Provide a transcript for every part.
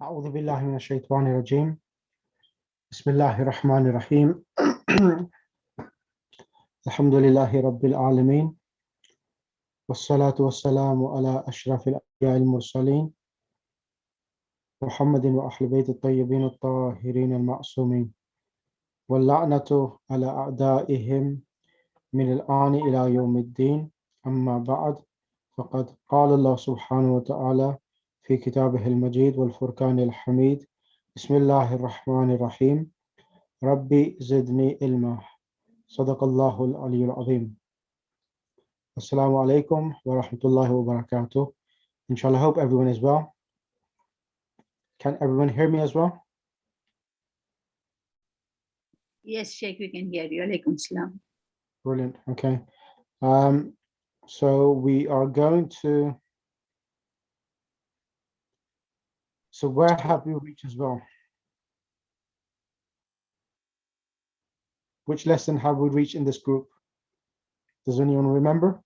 أعوذ بالله من الشيطان الرجيم بسم الله الرحمن الرحيم الحمد لله رب العالمين والصلاة والسلام على أشرف الأنبياء المرسلين محمد وأهل بيت الطيبين الطاهرين المعصومين واللعنة على أعدائهم من الآن إلى يوم الدين أما بعد فقد قال الله سبحانه وتعالى في كتابه المجيد والفرقان الحميد بسم الله الرحمن الرحيم ربي زدني علما صدق الله العلي العظيم. Assalamu alaikum wa rahmatullahi wa barakatuh. Inshallah, I hope everyone is well. Can everyone hear me as well? Yes, Sheikh, we can hear you. Alaikum salam. Brilliant. Okay. So we are going to. So where have we reached as well? Which lesson have we reached in this group? Does anyone remember?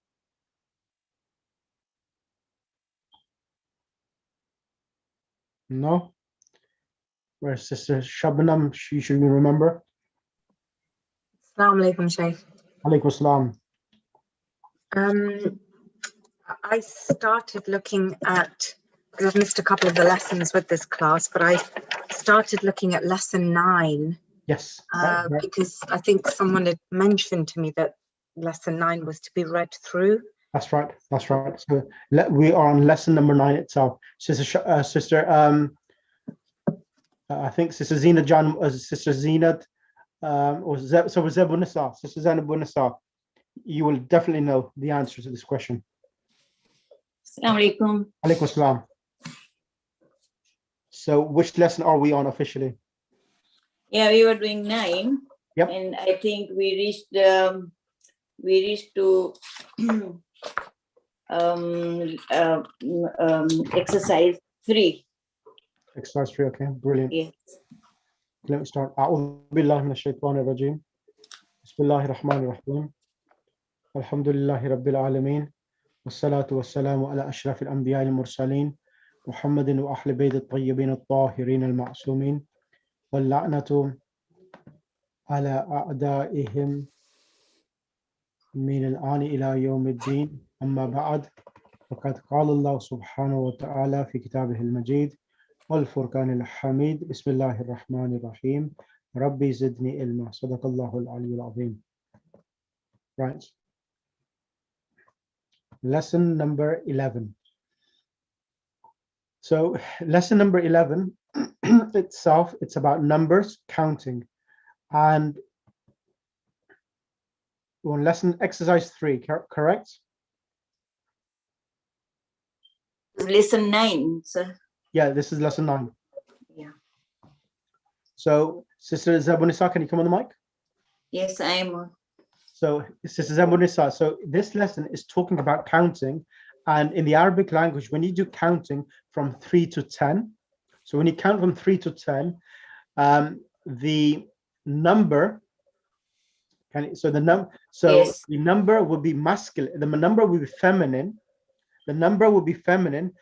No? Where's Sister Shabnam? She should remember. Assalamu alaikum, Shaykh. Alaikum salam. I started looking at, because I've missed a couple of the lessons with this class, but I started looking at lesson 9. Yes. Because I think someone had mentioned to me that lesson 9 was to be read through. That's right. That's right. So we are on lesson number 9 itself. I think Sister Zina Jan, Sister Zinat, so was Zebunisa, Sister Zanabunisa. You will definitely know the answer to this question. Assalamu alaikum. Alaikum salam. So which lesson are we on officially? Yeah, we were doing 9. Yep. And I think we reached to exercise 3. Exercise 3, okay, brilliant. Yes. Let me start. أعوذ بالله من الشيطان الرجيم. بسم الله الرحمن الرحيم. الحمد لله رب العالمين والصلاة والسلام على أشرف الأنبياء المرسلين محمد وأهل بيت الطيبين الطاهرين المعصومين واللعنة على أعدائهم من الآن إلى يوم الدين أما بعد فقد قال الله سبحانه وتعالى في كتابه المجيد والفرقان الحميد بسم الله الرحمن الرحيم ربي زدني علما صدق الله العلي العظيم. Right. Lesson number 11. So lesson number 11 itself, it's about numbers, counting. And on lesson exercise 3, correct? Lesson 9, sir. Yeah, this is lesson 9. Yeah. So Sister Zabunisa, can you come on the mic? Yes, I am. So Sister Zabunisa, so this lesson is talking about counting. And in the Arabic language, when you do counting from 3 to 10, so when you count from 3 to 10, the number, yes. The number will be masculine, the number will be feminine. The number will be feminine,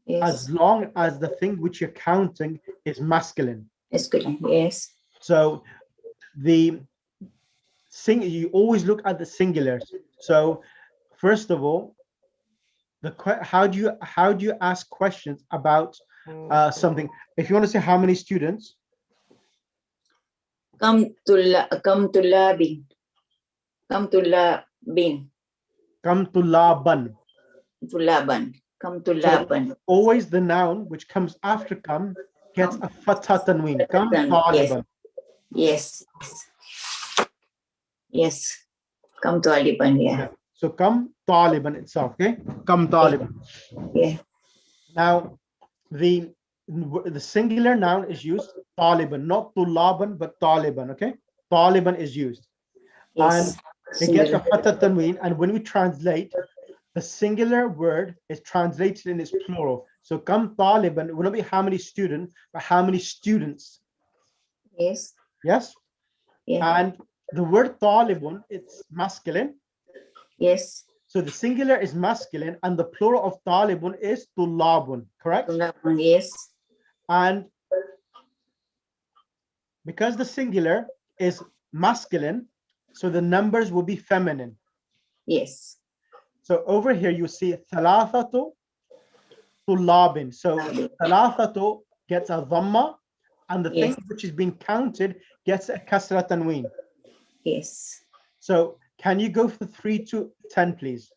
yes, as long as the thing which you're counting is masculine. Masculine, yes. So you always look at the singulars. So first of all, how do you ask questions about something? If you want to say how many students, Come to labin. So always the noun which comes after come gets a fatha tanween. Come taliban. Yes. Yes. Come taliban, yeah. So come taliban itself, okay? Come taliban. Yeah. Now the singular noun is used, taliban, not tulaban, but taliban, okay? Taliban is used. Yes. And it gets a fatha tanween, and when we translate, the singular word is translated in its plural. So come taliban will not be how many students, but how many students. Yes. Yes? Yeah. And the word talibun, it's masculine. Yes. So the singular is masculine and the plural of talibun is tulabun, correct? Tulabun, yes. And because the singular is masculine, so the numbers will be feminine. Yes. So over here you see thalathatu tullabin. So thalathatu gets a dhamma, and the thing Yes. which is being counted gets a kasra tanween. Yes. So can you go for 3 to 10, please?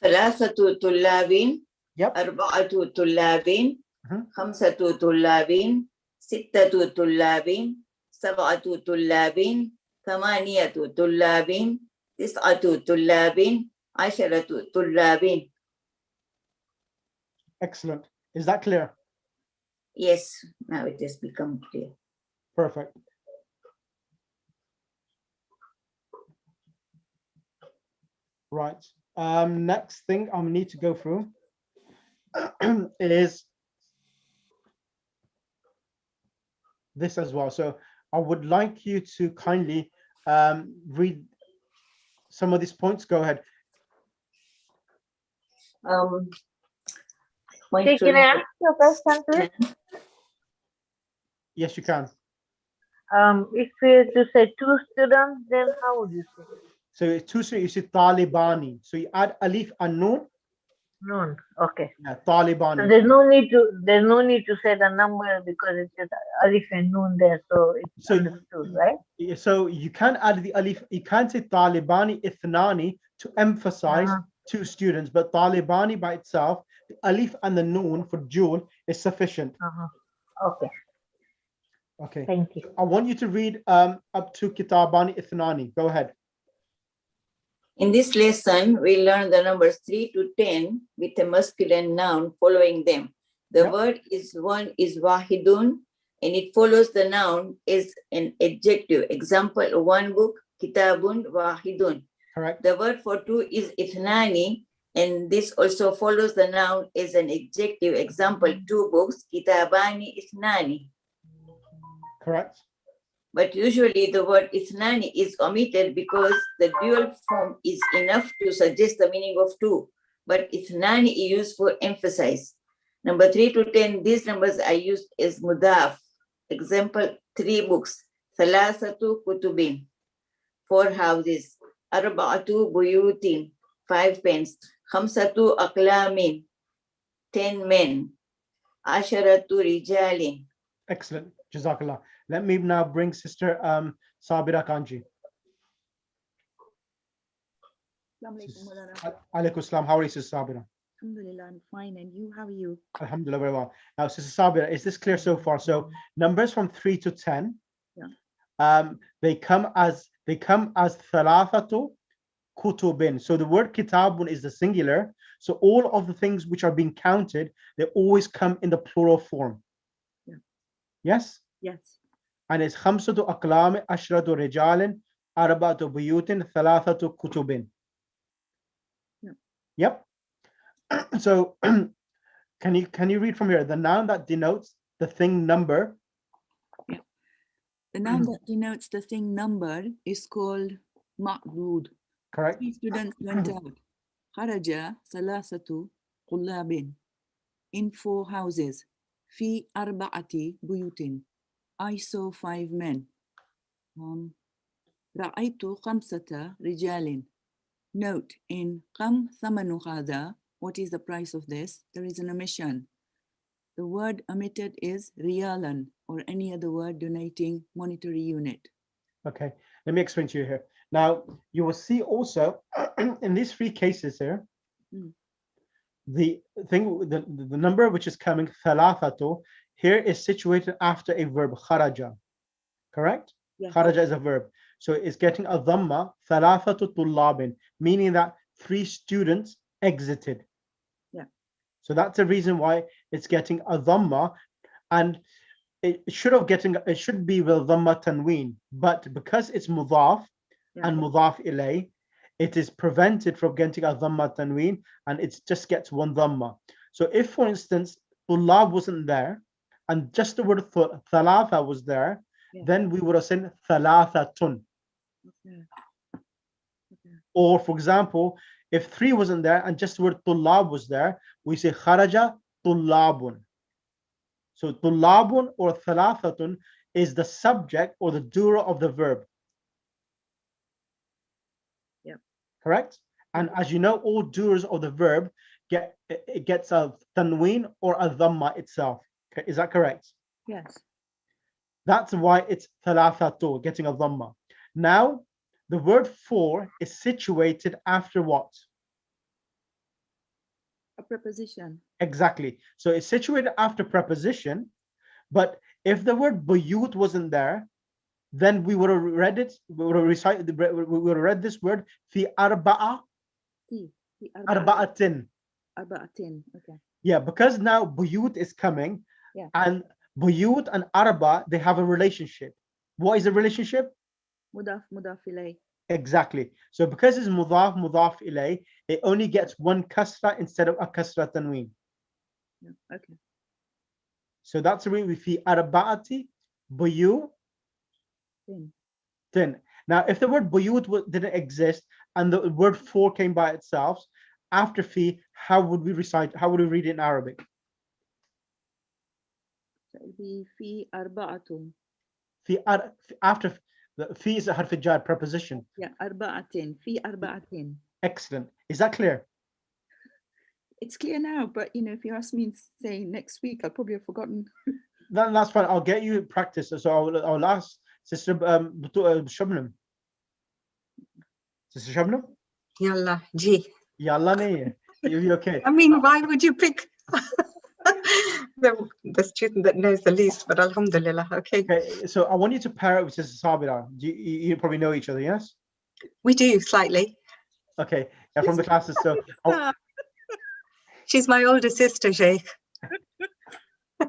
ثلاثة طلاب Yep. أربعة طلاب Mhm. خمسة طلاب ستة طلاب سبعة طلاب ثمانية طلاب تسعة طلاب عشرة طلاب. Excellent. Is that clear? Yes, now it has become clear. Perfect. Right. Next thing I need to go through is this as well. So I would like you to kindly read some of these points. Go ahead. Point Can I ask you a question, please? Yes, you can. If we were to say 2 students, then how would you say? So it's two, so you see Talibani. So you add alif and noon. Noon. Okay. Yeah, So Talibani. there's no need to say the number because it's just alif and noon there, so it's So understood, right? So you can add the alif. You can't say Talibani ithnani to emphasize two students, but Talibani by itself, the alif and the noon for Jul is sufficient. Okay. Okay. Thank you. I want you to read up to Kitabani ithnani. Go ahead. In this lesson, we learn the numbers 3 to 10 with a masculine noun following them. The Yep. word one is wahidun, and it follows the noun as an adjective. Example, one book, kitabun wahidun. Correct. The word for two is ithnani, and this also follows the noun as an adjective. Example, two books, kitabani ithnani. Correct. But usually the word ithnani is omitted because the dual form is enough to suggest the meaning of two. But ithnani is used for emphasis. Number 3 to 10, these numbers are used as mudaf. Example, 3 books. Thalathatu kutubin, 4 houses. Arba'atu buyutin, 5 pens. Khamsatu aklamin, 10 men. Asharatu rijalin. Excellent. Jazakallah. Let me now bring Sister Sabira Kanji. Alaikum salam. How are you, Sister Sabira? Alhamdulillah, I'm fine. And you, how are you? Alhamdulillah, very well. Now, Sister Sabira, is this clear so far? So numbers from 3 to 10, they come as thalathatu kutubin. So the word kitabun is the singular. So all of the things which are being counted, they always come in the plural form. Yeah. Yes? Yes. And it's khamsatu aqlami, ashratu rijalin, arba'atu buyutin, thalathatu kutubin. Yeah. Yep. So can you read from here? The noun that denotes the thing number. Yeah. The noun that denotes the thing numbered is called ma'dud. Correct. 3 students went out. Kharaja salasatu qullabin. In 4 houses. Fi arba'ati buyutin. I saw 5 men. Ra'aytu khamsata rijalin. Note, in Kam Thamanu Hada, what is the price of this? There is an omission. The word omitted is riyalan, or any other word denoting monetary unit. Okay, let me explain to you here. Now, you will see also in these 3 cases here, the number which is coming, thalathatu, here is situated after a verb, kharaja. Correct? Yes. Kharaja is a verb. So it's getting a dhamma, thalathatu tullabin, meaning that 3 students exited. Yeah. So that's the reason why it's getting a dhamma, and it should be with dhamma tanween, but because it's mudaf and mudaf ilay, it is prevented from getting a dhamma tanween, and it just gets one dhamma. So if, for instance, tullab wasn't there and just the word thalatha was there, then we would have said thalathatun. Or, for example, if 3 wasn't there and just the word tullab was there, we say kharaja tullabun. So tulabun or thalathatun is the subject or the doer of the verb. Yep. Correct? And as you know, all doers of the verb gets a tanween or a dhamma itself. Okay, is that correct? Yes. That's why it's thalathatu, getting a dhamma. Now, the word for is situated after what? A preposition. Exactly. So it's situated after preposition, but if the word buyut wasn't there, then we would have read it, we would have recited, we would have read this word fi arba'a, Fi arba'atin. arba'atin. Okay. Yeah, because now buyut is coming, Yeah. and buyut and arba, they have a relationship. What is the relationship? Mudaf ilay. Exactly. So because it's mudaf ilay, it only gets one kasra instead of a kasra tanween. Yeah. Okay. So that's the reason we fi arba'ati buyut. Tin. Now, if the word buyut didn't exist and the word for came by itself after fi, how would we recite? How would we read it in Arabic? So it'll be fi arba'atun. After the fi is a harf jar preposition. Yeah, arba'atin. Fi arba'atin. Excellent. Is that clear? It's clear now, but if you ask me, say next week, I'll probably have forgotten. That's fine. I'll get you practice. So I'll ask Sister Shabnam. Sister Shabnam? Yalla, ji. Yalla nahi hai. You okay? I mean, why would you pick the student that knows the least? But alhamdulillah, okay. Okay, so I want you to pair it with Sister Sabira. You probably know each other, yes? We do slightly. Okay, yeah, from the classes. So She's my older sister, Sheikh.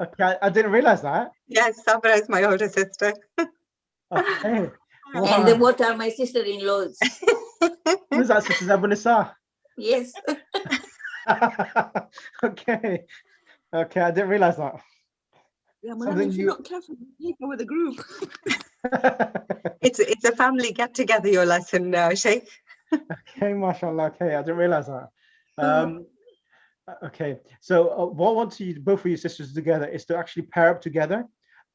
okay, I didn't realize that. Yes, Sabra is my older sister. Okay. And then what are my sister-in-laws? Who's that, Sister Abu Nisa? Yes. Okay. Okay, I didn't realize that. Yeah, Something if you- you're not careful, you go with the group. It's a family get together. Your lesson, Sheikh. Okay, mashallah. Okay, I didn't realize that. Okay, so what I want you, both of you sisters together, is to actually pair up together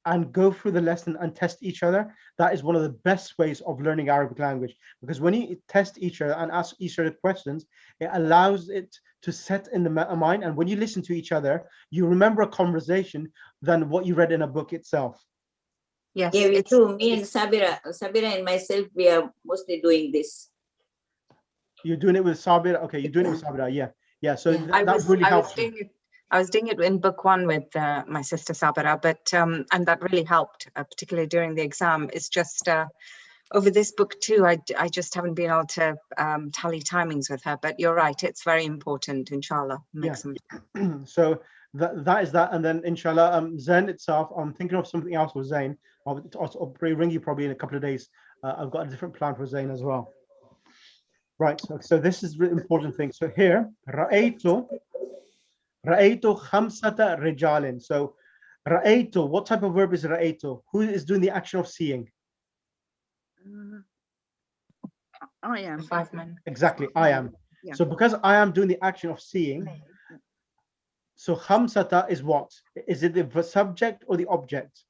and go through the lesson and test each other. That is one of the best ways of learning Arabic language, because when you test each other and ask each other questions, it allows it to set in the mind, and when you listen to each other, you remember a conversation than what you read in a book itself. Yes, Yeah, we it's do. Me and Sabira and myself, we are mostly doing this. You're doing it with Sabir. Okay, you're doing it with Sabira. Yeah. So Yeah. that really helps you. I was doing it in book one with my sister Sabira, but and that really helped, particularly during the exam. It's just over this book too, I just haven't been able to tally timings with her. But you're right, it's very important. Inshallah, make some. So that is that, and then inshallah, Zen itself. I'm thinking of something else with Zain. I'll probably ring you probably in a couple of days. I've got a different plan for Zain as well. Right. So this is really important thing. So here, ra'aytu khamsata rijalin. So ra'aytu, what type of verb is ra'aytu? Who is doing the action of seeing? I am. 5 men. Exactly, I am. Yeah. So because I am doing the action of seeing, so khamsata is what? Is it the subject or the object?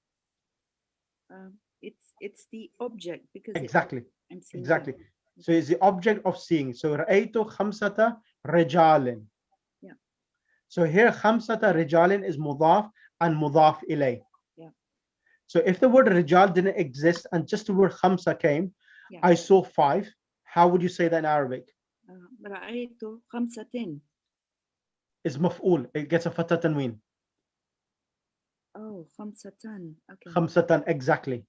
It's the object because Exactly. I'm seeing Exactly. them. So it's the object of seeing. So ra'aytu khamsata rijalin. Yeah. So here khamsata rijalin is mudaf and mudaf ilay. Yeah. So if the word rijal didn't exist and just the word khamsa came, Yeah. I saw 5. How would you say that in Arabic? رأيت خمسة. It's maf'ul. It gets a fatha tanween. Oh, خمسة. Okay. Khamsatan, exactly.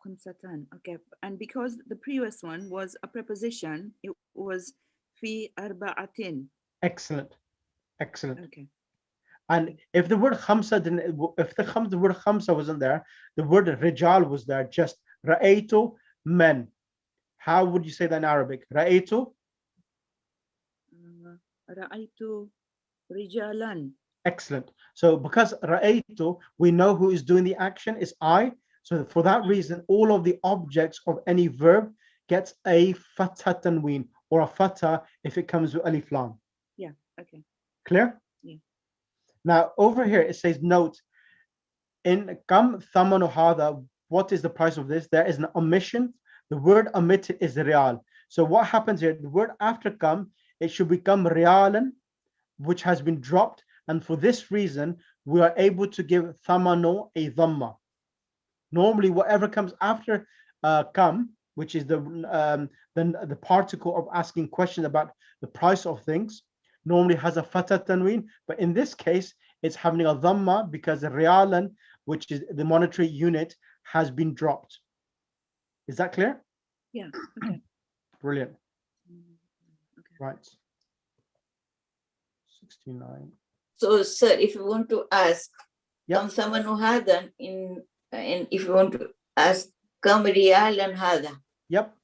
خمسة. Okay. And because the previous one was a preposition, it was في أربعة. Excellent. Excellent. Okay. And if the word khamsa didn't, if the word khamsa wasn't there, the word rijal was there, just ra'aytu men. How would you say that in Arabic? Ra'aytu? رأيت رجالا. Excellent. So because ra'aytu, we know who is doing the action is I. So for that reason, all of the objects of any verb gets a fatha tanween or a fatha if it comes with alif lam. Yeah. Okay. Clear? Yeah. Now over here it says note, in kam thamanu hada, what is the price of this? There is an omission. The word omitted is real. So what happens here? The word after kam, it should become realan, which has been dropped. And for this reason, we are able to give thamano a dhamma. Normally, whatever comes after kam, which is the particle of asking questions about the price of things, normally has a fatha tanween. But in this case, it's having a dhamma because the realan, which is the monetary unit, has been dropped. Is that clear? Yeah, okay. Brilliant. Okay. Right. 69. So, sir, if you want to ask, Yep. come someone who had them and if you want to ask, come real and hada. Yep.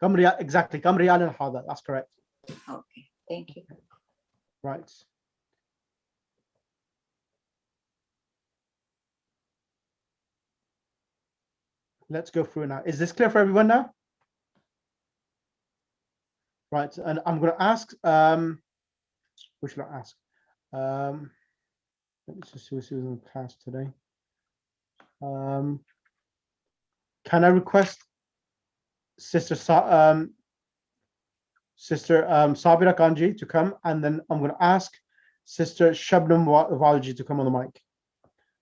Kam real, exactly. Kam realan hada. That's correct. Okay, thank you. Right. Let's go through now. Is this clear for everyone now? Right, and I'm going to ask, what should I ask? Let me just see who's in the class today. Can I request Sister Sabira Kanji to come, and then I'm going to ask Sister Shabnam Walji to come on the mic.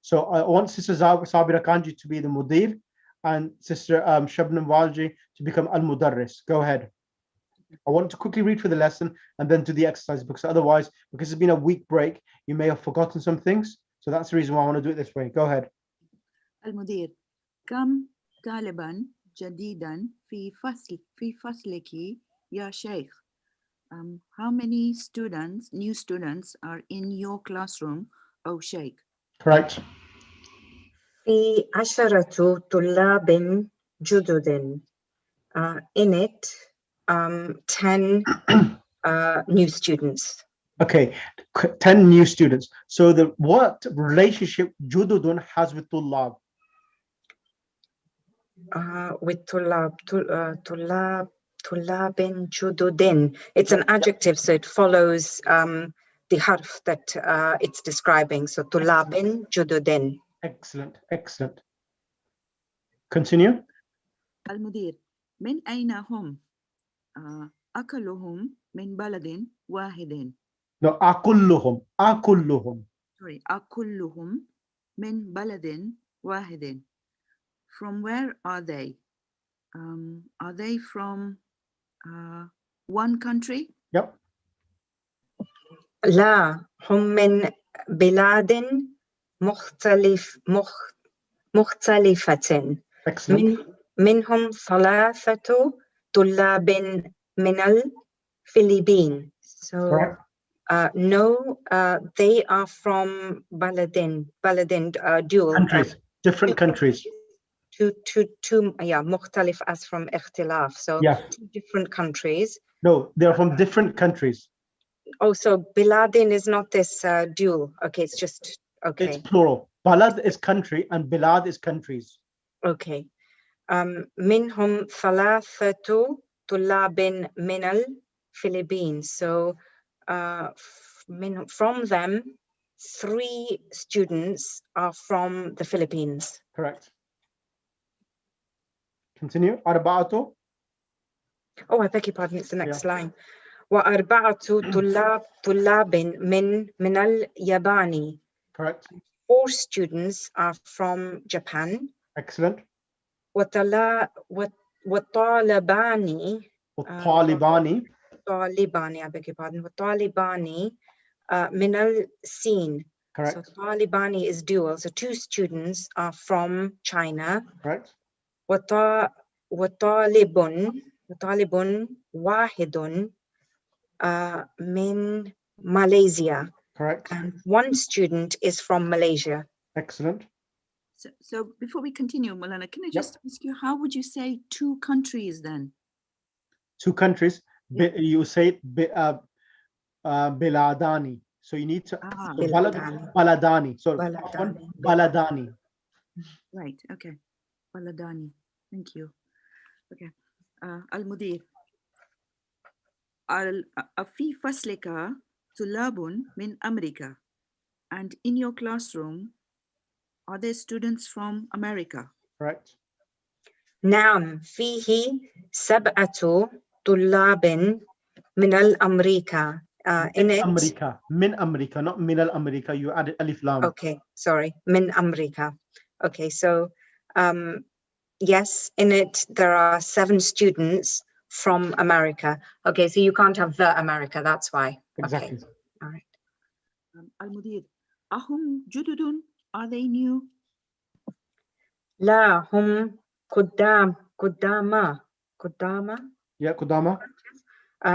So I want Sister Sabira Kanji to be the Mudir and Sister Shabnam Walji to become Al-Mudarris. Go ahead. I want to quickly read through the lesson and then do the exercise because otherwise, because it's been a week break, you may have forgotten some things. So that's the reason why I want to do it this way. Go ahead. المدير كم طالبا جديدا في فصلك يا شيخ? How many students, new students, are in your classroom, O Sheikh? Correct. في 10 طلاب جدد. In it, 10 new students. Okay, 10 new students. So what relationship Jududun has with Tullab? With طلاب جدد. It's an adjective, so it follows the harf that it's describing. So طلاب جدد. Excellent, excellent. Continue. المدير من أين هم؟ أكلهم من بلد واحد. No, akulluhum. Sorry, أكلهم من بلد واحد. From where are they? Are they from one country? Yep. لا هم من بلاد مختلفة. Excellent. منهم 3 طلاب من الفلبين. So Correct. no, they are from Baladin, dual. Countries, different countries. Two, yeah, مختلف as from اختلاف. So Yeah. 2 different countries. No, they're from different countries. Oh, so Biladin is not this dual. Okay, it's just, okay. It's plural. Balad is country and bilad is countries. Okay. منهم 3 طلاب من الفلبين. So from them, 3 students are from the Philippines. Correct. Continue. Arba'atu. Oh, I beg your pardon, it's the next line. وأربعة طلاب من اليابان. Correct. 4 students are from Japan. Excellent. وطالبان I beg your pardon. وطالبان من الصين. Correct. So Talibani is dual. So 2 students are from China. Correct. وطالب واحد من Malaysia. Correct. And 1 student is from Malaysia. Excellent. So before we continue, Malana, can I just ask you, how would you say 2 countries then? 2 countries. Yeah. You say Biladani. So you need to Baladani. So Baladani. Right. Okay. Baladani. Thank you. Okay. Al-Mudir. في فصلك طلاب من أمريكا. And in your classroom, Are there students from America? Correct. نعم فيه 7 طلاب من الأمريكا. In it, America. Min America, not min al America. You added alif lam. okay, sorry, من أمريكا. Okay, so yes, in it there are 7 students from America. Okay, so you can't have the America, that's why. Exactly. Okay, all right. Al-Mudir, ahum jududun? Are they new? لا هم قدامى. Yeah, Kudama.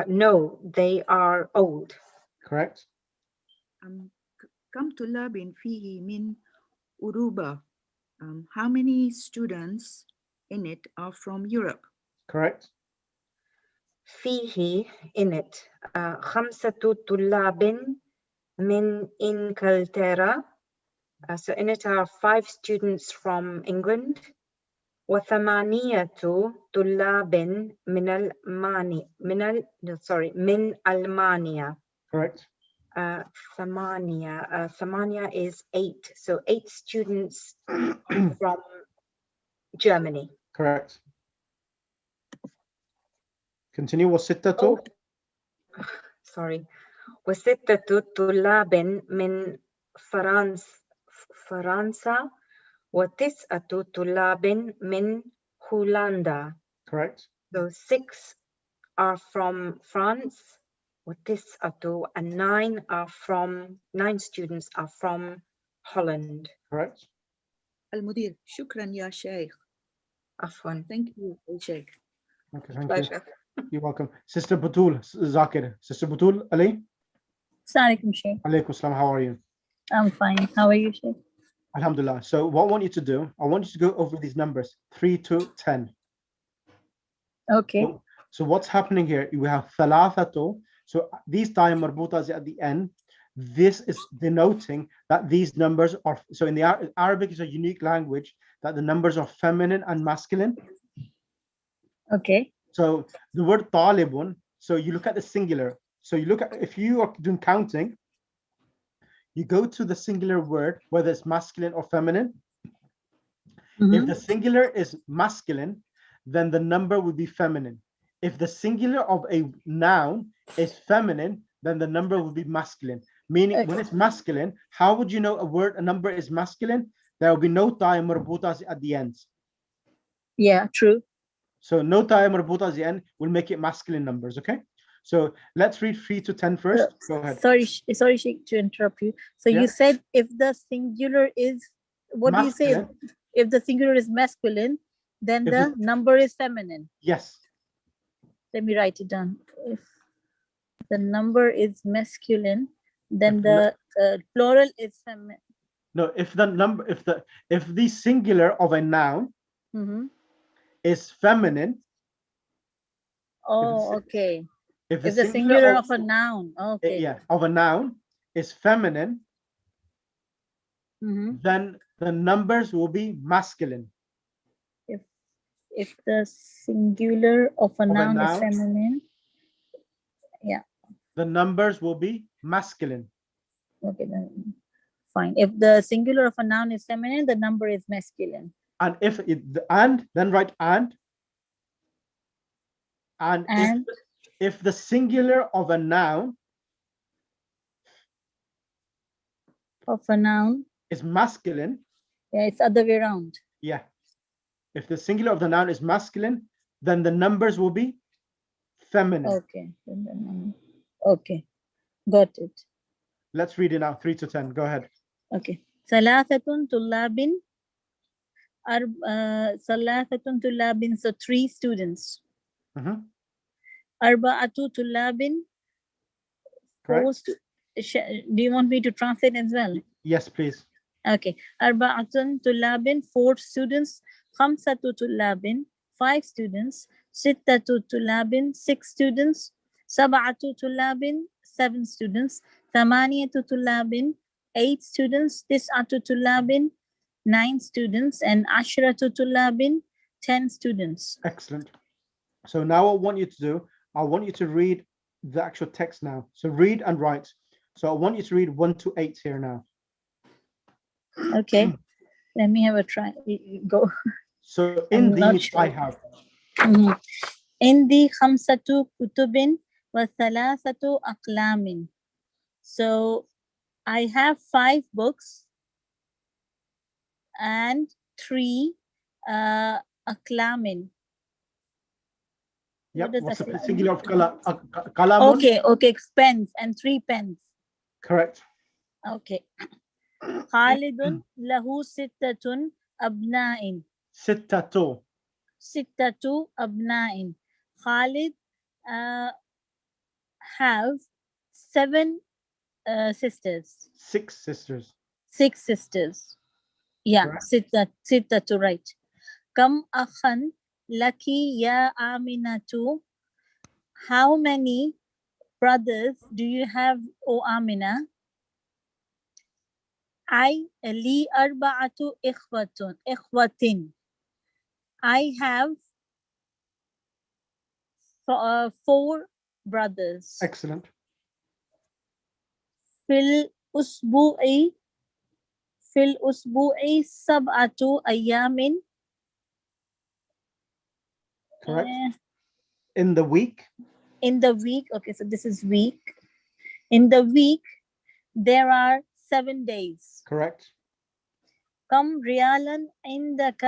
No, they are old. Correct. Kam tulabin fihi min Uruba? How many students in it are from Europe? Correct. فيه in it 5 طلاب من إنجلترا. So in it are 5 students from England. وثمانية طلاب من ألمانيا. Correct. ثمانية is 8. So 8 students from Germany. Correct. Continue. وستة. Oh, sorry. وستة طلاب من فرنسا وتسعة طلاب من هولندا. Correct. So 6 are from France وتسعة and 9 students are from Holland. Correct. Al-Mudir, shukran ya Sheikh. عفوا. Thank you, Sheikh. Okay, thank you. Pleasure. You're welcome. Sister Batul Zakir. Sister Batul Ali. Assalamualaikum, Sheikh. Alaikum salam. How are you? I'm fine. How are you, Sheikh? Alhamdulillah. So what I want you to do, I want you to go over these numbers 3 to 10. Okay. So what's happening here? We have thalathatu. So these time marbutas at the end. This is denoting that these numbers are, so in the Arabic is a unique language that the numbers are feminine and masculine. Okay. So the word talibun, so you look at the singular. So you look at, if you are doing counting, you go to the singular word, whether it's masculine or feminine. If the singular is masculine, then the number would be feminine. If the singular of a noun is feminine, then the number would be masculine. Meaning when it's masculine, how would you know a number is masculine? There will be no ta marbutas at the end. Yeah, true. So no ta marbutas at the end will make it masculine numbers, okay? So let's read 3 to 10 first. Go ahead. Sorry, Sheikh, to interrupt you. So Yeah. you said if the singular is, what Masculine. do you say? If the singular is masculine, then If the number is feminine. Yes. Let me write it down. If the number is masculine, then If the plural is feminine. No, if the singular of a noun is feminine. Oh, okay. If the singular of a noun, okay. Yeah, of a noun is feminine, then the numbers will be masculine. If the singular of a noun is feminine, yeah, the numbers will be masculine. Okay, then fine. If the singular of a noun is feminine, the number is masculine. And if it, then write and if the singular of a noun is masculine, yeah, it's other way around. Yeah. If the singular of the noun is masculine, then the numbers will be feminine. Okay. Okay. Got it. Let's read it now. 3 to 10. Go ahead. Okay. ثلاثة طلاب, so 3 students. أربعة طلاب, 4 do you want me to translate as well? Yes, please. Okay. أربعة طلاب, 4 students. خمسة طلاب, 5 students. ستة طلاب, 6 students. سبعة طلاب, 7 students. ثمانية طلاب, 8 students. تسعة طلاب, 9 students. And عشرة طلاب, 10 students. Excellent. So now what I want you to do, I want you to read the actual text now. So read and write. So I want you to read 1 to 8 here now. Okay. Let me have a try. Go. So I'm in not these I sure. have. Mhm. عندي 5 كتب و3 أقلام. So I have 5 books and 3 أقلام. Yep. What does What's that the say? singular of kalamun? Okay, pens and 3 pens. Correct. Okay. خالد له 6 أبناء. Sittatu. 6 أبناء. Khalid have 7 sisters. 6 sisters. 6 sisters. Yeah, Correct. ستة right. كم أخا لك يا آمنة? How many brothers do you have, O Amina? لي 4 إخوة. I have 4 brothers. Excellent. في الأسبوع 7 أيام. Correct. In the week. In the week, okay, so this is week. In the week, there are 7 days. Correct. كم ريالا عندك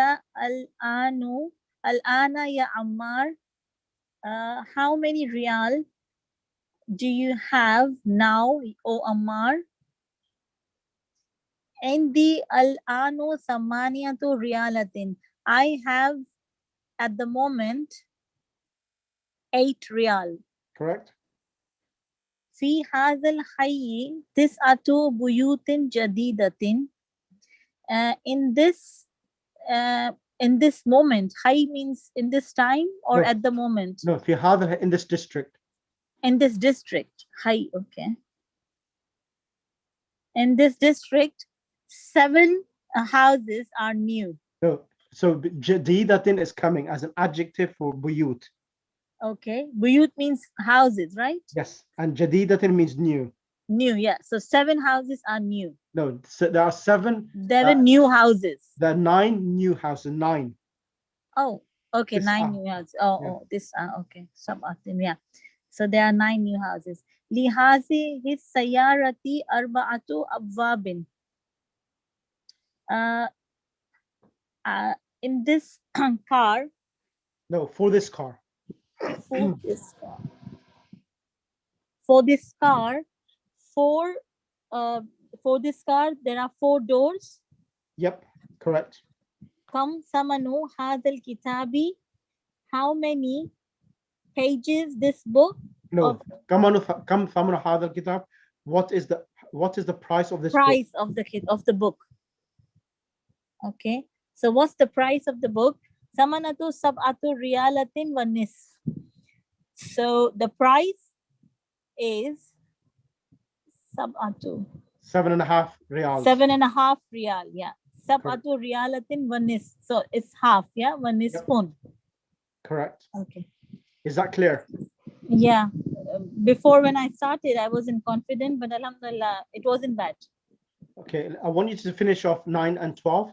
الآن يا عمار? How many riyal do you have now, O Ammar? عندي الآن 8 ريالات. I have at the moment 8 riyal. Correct. في هذا الحي 9 بيوت جديدة. In this moment, حي means in this time or No. at the moment? No, في هذا in this district. In this district, حي, okay. In this district, 7 houses are new. No. So jadidatin is coming as an adjective for buyut. Okay, buyut means houses, right? Yes. And jadidatin means new. New, yeah. So 7 houses are new. No, so there are 7. 7 new houses. There are 9 new houses. 9. Oh, okay, 9 new houses. Oh, this, okay. Sab'atin, yeah. So there are 9 new houses. لهذه السيارة 4 أبواب. In this car. No, for this car. For this car. For this car, for this car, there are 4 doors. Yep, correct. كم ثمن هذا الكتاب? How many pages this book? No, كم ثمن هذا الكتاب? What is the price of this price book? of the book. Okay, so what's the price of the book? ثمنه 7 ريالات ونصف. So the price is 7.5 riyals. 7.5 riyal, yeah. 7 riyalatin ونصف. So it's half, yeah, ونصف. Correct. Okay. Is that clear? Yeah. Before when I started, I wasn't confident, but alhamdulillah, it wasn't bad. Okay, I want you to finish off 9 and 12,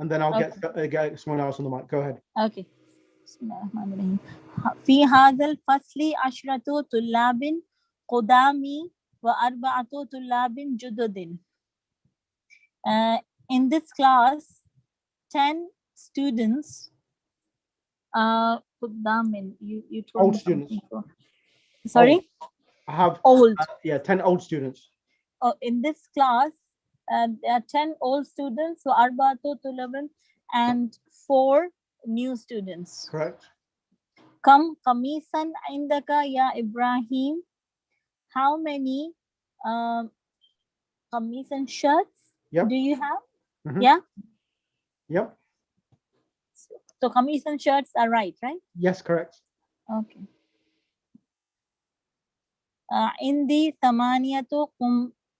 and then I'll get someone else on the mic. Go ahead. Okay. Bismillahirrahmanirrahim. في هذا الفصل 10 طلاب قدامي و4 طلاب جدد. In this class, 10 students. You told old me students. before. Sorry? Old. I have old. 10 old students. In this class, there are 10 old students, so 4 طلاب and 4 new students. Correct. كم قميصا عندك يا إبراهيم? How many قميص and shirts do you have? Yeah? Yep. So قميص and shirts are right? Yes, correct. Okay. عندي 8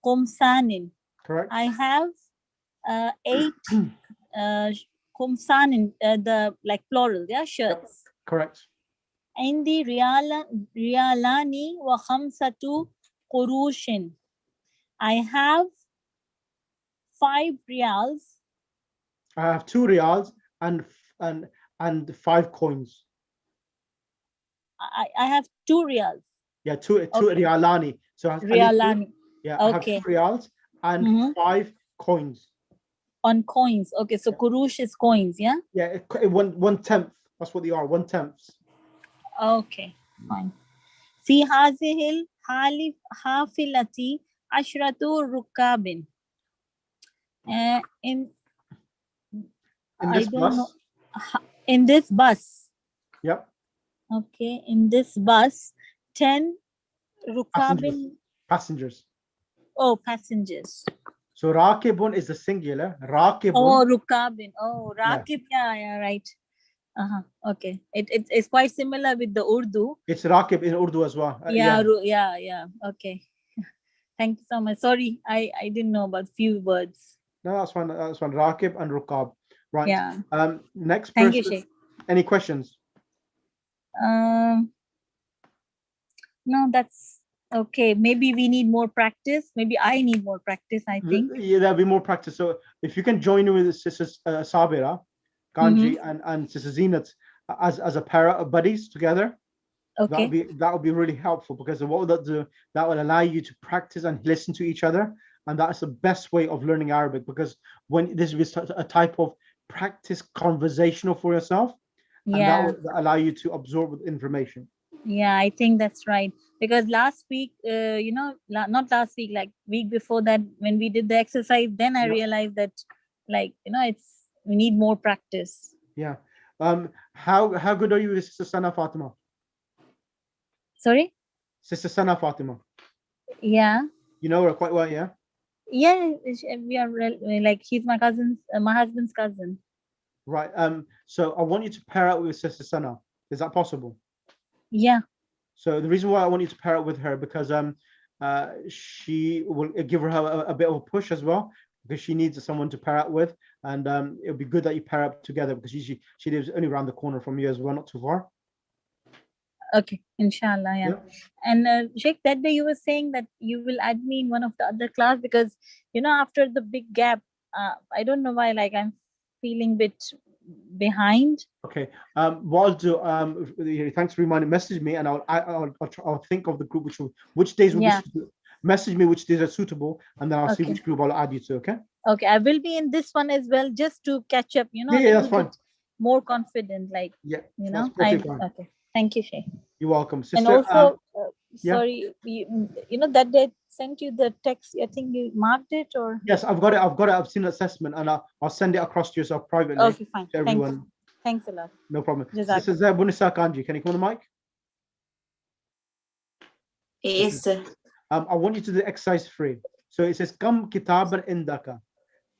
قمصان. Correct. I have 8 قمصان, the like plural, yeah, shirts. Yep. Correct. عندي ريالان و5 قروش. I have 5 riyals I have 2 riyals and 5 coins. I have 2 riyals. Yeah, two Okay. riyalani. So it has alif, Riyalani. yeah, I have 2 Okay. riyals and Mhm. 5 coins. On coins. Okay, so kurush is coins, yeah? Yeah, one tenth. That's what they are, 1/10. Okay, fine. في هذه الحافلة عشرة ركاب. In I this don't know. bus. In this bus. Yep. Okay, in this bus, 10 rukabin. Passengers. Oh, passengers. So rakibun is the singular. Rakibun. Oh, rukabin. Oh, Yeah. rakib. Yeah, right. Okay. It's quite similar with the Urdu. It's rakib in Urdu as well. Yeah. Okay. Thank you so much. Sorry, I didn't know about few words. No, that's fine. That's fine. Rakib and rukab. Right. Yeah. Next Thank person. you, Sheikh. Any questions? No, that's okay. Maybe we need more practice. Maybe I need more practice, I think. Yeah, there'll be more practice. So if you can join with Sister Sabira, Ganji, and Sister Zinat as a pair of buddies together, Okay. that would be really helpful, because what will that do? That will allow you to practice and listen to each other, and that's the best way of learning Arabic, because when this is a type of practice conversational for yourself, and that will allow you to absorb information. Yeah, I think that's right. Because last week, not last week, like week before that, when we did the exercise, then I realized that, we need more practice. Yeah. How good are you with Sister Sana Fatima? Sorry? Sister Sana Fatima. Yeah. You know her quite well, yeah? Yeah, we are like, she's my cousin's, my husband's cousin. Right. So I want you to pair up with Sister Sana. Is that possible? Yeah. So the reason why I want you to pair up with her, because she will give her a bit of a push as well, because she needs someone to pair up with, and it would be good that you pair up together, because she lives only around the corner from you as well, not too far. Okay, inshallah, yeah. And Sheikh, that day you were saying that you will add me in one of the other class, because after the big gap, I don't know why, like I'm feeling a bit behind. Okay. What I'll do, thanks for reminding. Message me, and I'll think of the group which days will be suitable. Message me which days are suitable, and then I'll see which group I'll add you to. Okay. Okay, I will be in this one as well, just to catch up. Yeah, that's fine. More confident, like that's perfectly fine. Okay. Thank you, Sheikh. You're welcome, sister. And also, sorry, that day I sent you the text. I think you marked it, or? Yes, I've got it. I've seen the assessment, and I'll send it across to yourself privately. Okay, fine. To everyone. Thanks a lot. No problem. Jazakallah. This is Bunisa Kanji. Can you come on the mic? Yes, sir. I want you to do exercise 3. So it says kam kitaban indaka.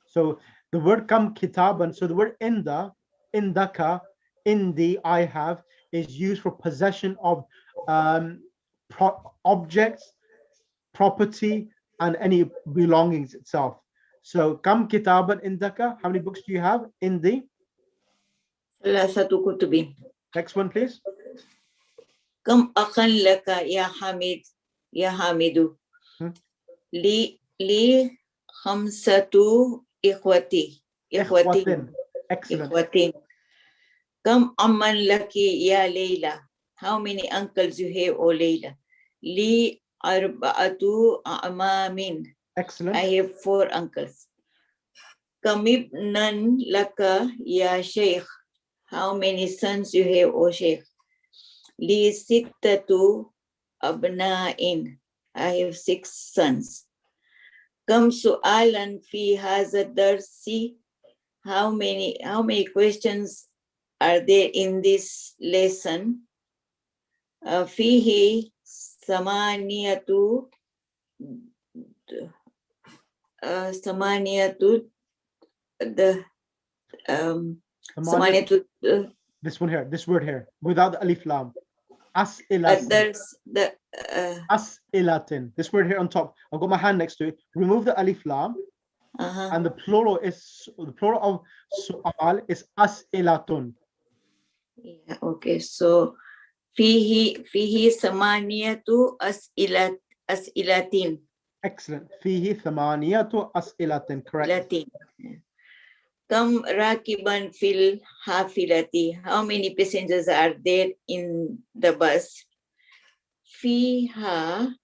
So the word kam kitaban, so the word indaka, indi, I have, is used for possession of objects, property, and any belongings itself. So kam kitaban indaka, how many books do you have? Indi. Thalathatu kutubin. Next one, please. Kam akhan laka ya Hamid, ya Hamidu. Li khamsatu ikhwati. Excellent. Ikhwatin. Kam amman laki ya Layla. How many uncles you have, O Layla? Li arba'atu a'mamin. Excellent. I have 4 uncles. Kamibnan laka ya Sheikh. How many sons you have, O Sheikh? Li sittatu abna'in. I have 6 sons. Kam su'alan fi haza darsi. How many questions are there in this lesson? Fihi samaniyatu this one here, this word here, without the alif lam. As'ilatin. As'ilatin. This word here on top. I've got my hand next to it. Remove the alif lam, and the plural of su'al is as'ilatun. Yeah, okay. So fihi samaniyatu as'ilatin. Excellent. Fihi thamaniyatu as'ilatin. Correct. Latin. Kam rakiban fil hafilati. How many passengers are there in the bus? Fiha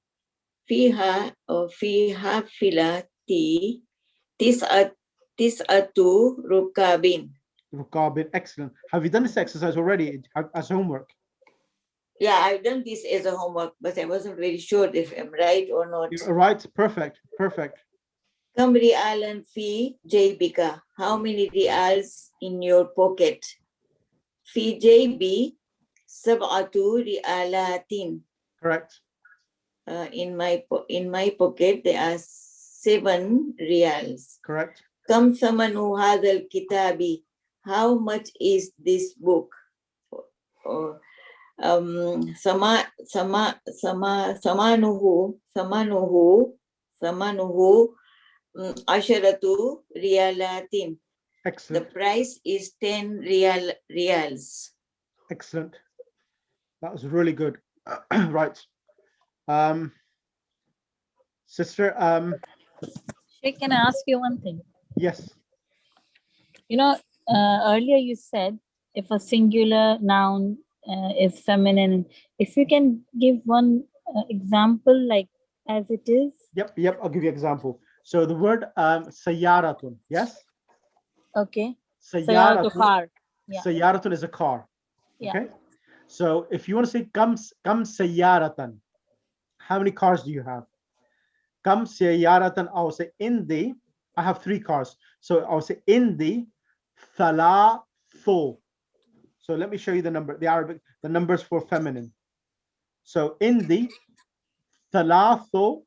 or fiha filati tis'atu rukabin. Rukabin, excellent. Have you done this exercise already as homework? Yeah, I've done this as a homework, but I wasn't very sure if I'm right or not. You're right, perfect, perfect. Kam rialan fi jaybika. How many reals in your pocket? Fi jaybi sab'atu rialatin. Correct. In my pocket there are 7 reals. Correct. Kam thamanu hadal kitabi. How much is this book? Samanuhu asharatu rialatin. The Excellent. price is 10 reals. Excellent. That was really good. Right. Sister, Sheikh, can I ask you one thing? yes. You know, earlier you said if a singular noun is feminine, if you can give one example like as it is. Yep, I'll give you an example. So the word sayaratun, yes? Okay. Sayaratun, car. Yeah. sayaratun is a car. Yeah. Okay. So if you want to say kam sayaratan, how many cars do you have? Kam sayaratan, I will say I have 3 cars. So I'll say in the thalathu. So let me show you the numbers for feminine. So in the thalathu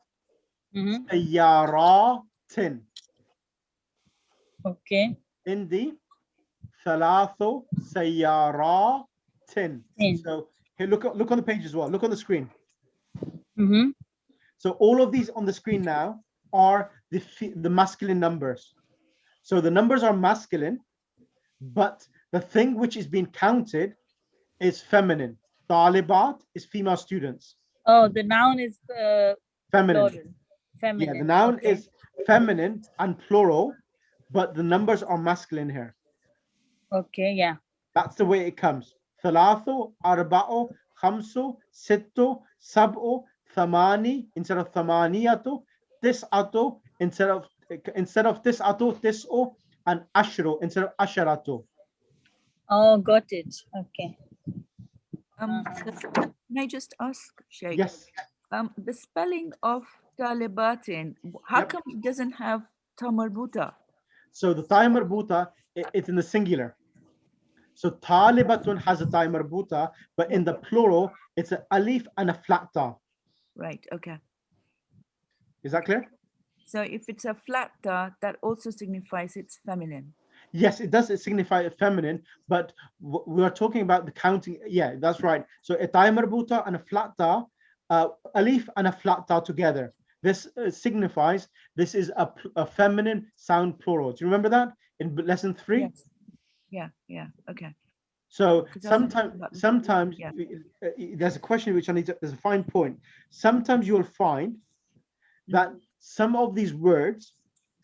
sayaratin. Okay. In the thalathu sayaratin. So here, look on the page as well. Look on the screen. So all of these on the screen now are the masculine numbers. So the numbers are masculine, but the thing which is being counted is feminine. Talibat is female students. Oh, the noun is Feminine. plural. Feminine. Yeah, the noun okay. is feminine and plural, but the numbers are masculine here. Okay, yeah. That's the way it comes. Thalathu, arba'u, khamsu, sittu, sab'u, thamani instead of thamaniyatu, tis'atu instead of tis'atu, tis'u, and ashru instead of asharatu. Oh, got it. Okay. So can I just ask, Sheikh? Yes. The spelling of Talibatin, how Yep. come it doesn't have Tamarbuta? So the ta marbuta, it's in the singular. So talibatun has a ta marbuta, but in the plural, it's an alif and a flat ta. Right, okay. Is that clear? So if it's a flat ta, that also signifies it's feminine. Yes, it does signify feminine, but we are talking about the counting. Yeah, that's right. So a ta marbuta and a flat ta, alif and a flat ta together. This signifies this is a feminine sound plural. Do you remember that in lesson 3? Yes. Yeah, okay. So sometimes Yeah. there's a question which there's a fine point. Sometimes you'll find that some of these words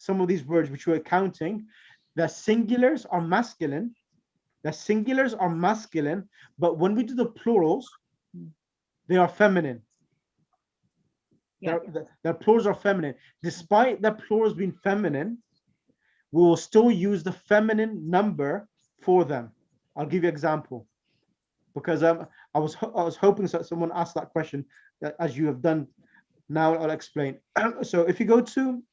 which we're counting, the singulars are masculine. But when we do the plurals, they are feminine. Yeah. The plurals are feminine. Despite the plurals being feminine, we will still use the feminine number for them. I'll give you an example, because I was hoping that someone asked that question, as you have done. Now I'll explain. So if you go to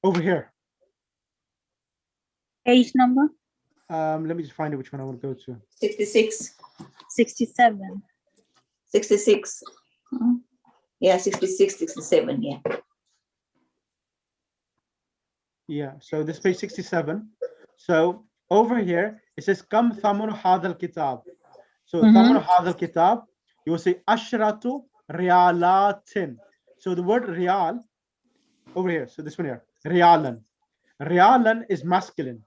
over here. Page number? Let me just find out which one I want to go to. 66. 67. 66. Yeah, 66, 67, yeah. Yeah, so this page 67. So over here, it says, Kam thamunu hadal kitab. So thamunu hadal kitab, you will say, Ashratu rialatin. So the word rial, over here, so this one here, rialan. Rialan is masculine.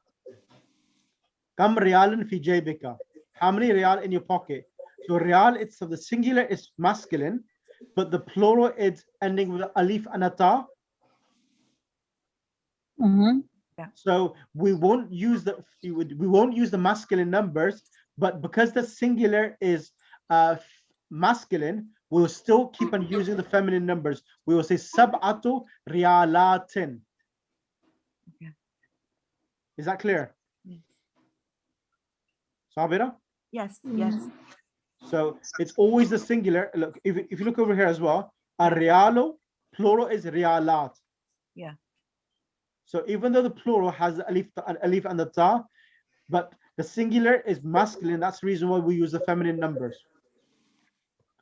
Kam rialan fi jaybika. How many rial in your pocket? So real itself, the singular is masculine, but the plural is ending with alif and a ta. So we won't use the masculine numbers, but because the singular is masculine, we'll still keep on using the feminine numbers. We will say sab'atu riyalatin. Okay. Is that clear? Yes. Sabira? Yes. Yes. So it's always the singular. Look, if you look over here as well, a rialo, plural is rialat. Yeah. So even though the plural has the alif and the ta, but the singular is masculine, that's the reason why we use the feminine numbers.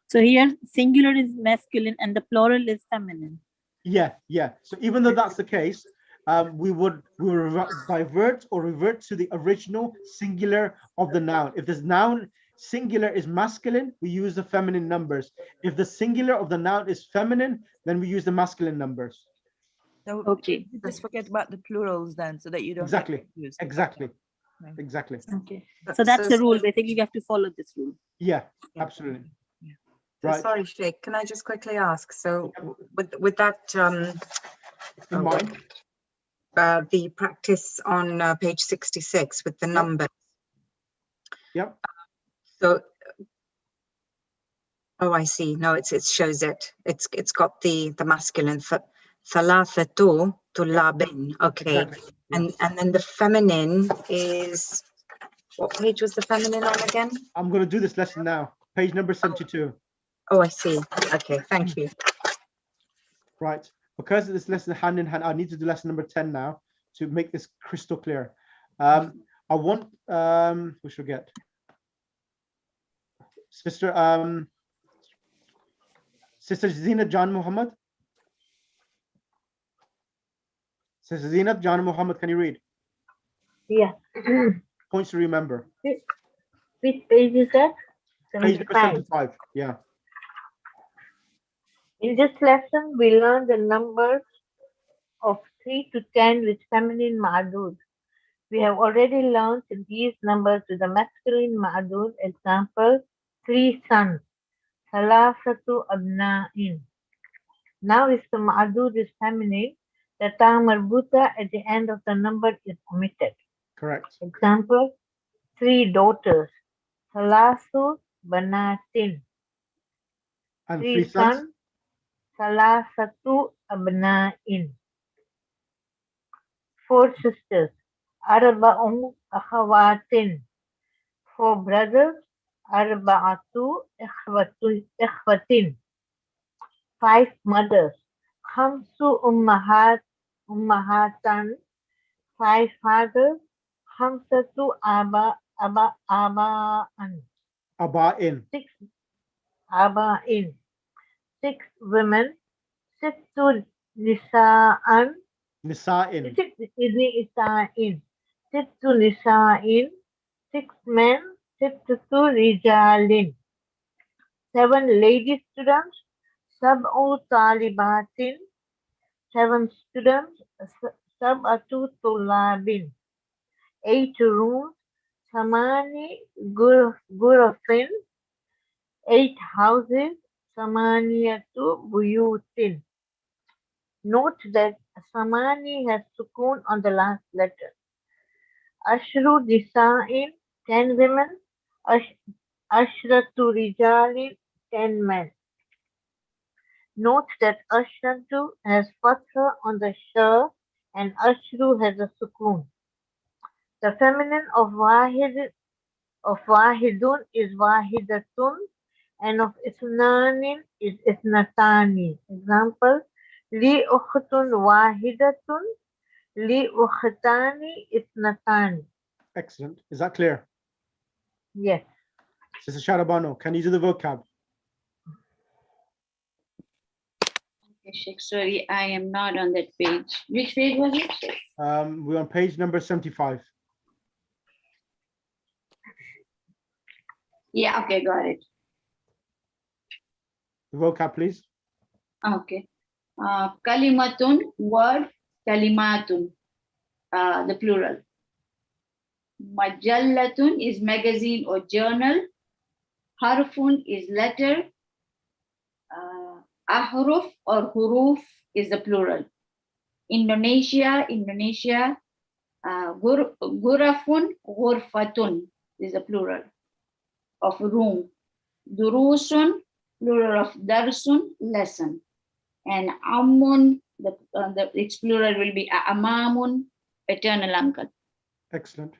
So here singular is masculine and the plural is feminine. Yeah. So even though that's the case, we will divert or revert to the original singular of the noun. If this noun singular is masculine, we use the feminine numbers. If the singular of the noun is feminine, then we use the masculine numbers. So Okay. just forget about the plurals then, so that you don't Exactly. get confused. Exactly. Right. Exactly. Okay. So that's the rule. Basically, you have to follow this rule. Yeah, absolutely. So Right. sorry, Sheikh, can I just quickly ask? So with that In mind. the practice on page 66 with the Yep. numbers. Yep. So, oh, I see. No, it shows it. It's got the masculine thalathatu tulabin. Okay. Exactly. And then the feminine is, what page was the feminine on again? I'm going to do this lesson now. Page number 72. Oh, I see. Okay, thank you. Right. Because this lesson hand in hand, I need to do lesson number 10 now to make this crystal clear. I want we should get Sister Zina Jan Muhammad. Sister Zina Jan Muhammad, can you read? Yeah. Points to remember. Which page is that? Page number 75. 75. Yeah. In this lesson, we learn the numbers of 3 to 10 with feminine ma'adud. We have already learned these numbers with the masculine ma'adud. Example, 3 sons. Salasatu abna'in. Now if the ma'adud is feminine, the ta marbuta at the end of the number is omitted. Correct. Example, 3 daughters. Salasu banatin. And 3 3 sons. sons. Salasatu abna'in. 4 sisters. Arba'u akhawatin. 4 brothers. Arba'atu ikhwatin. 5 mothers. Khamsu ummahatan. 5 fathers. Khamsatu aba'an. Aba'in. 6 aba'in. 6 women. Sittu nisa'an. Nisa'in. 6 nisa'in. Sittu nisa'in. 6 men. Sittu rijalin. 7 lady students. Sab'u talibatin. 7 students. Sab'atu tulabin. 8 rooms. Samani gurafin. 8 houses. Samaniyatu buyutin. Note that Samani has sukun on the last letter. Ashru nisa'in, 10 women. Ashratu rijalin, 10 men. Note that Ashratu has fatha on the sha and Ashru has a sukun. The feminine of wahidun is wahidatun and of isnanin is isnatani. Example, li ukhtun wahidatun, li ukhtani isnatani. Excellent. Is that clear? Yes. Sister Sharabano, can you do the vocab? Okay, Sheikh, sorry, I am not on that page. Which page was it, Sheikh? We're on page number 75. Yeah, okay, got it. The vocab, please. Okay. Kalimatun, word, kalimatun, the plural. Majallatun is magazine or journal. Harfun is letter. Ahruf or huruf is the plural. Indonesia, Gurafun, Ghurfatun is the plural of room. Durusun, plural of darsun, lesson. And Amun, its plural will be Amamun, paternal uncle. Excellent.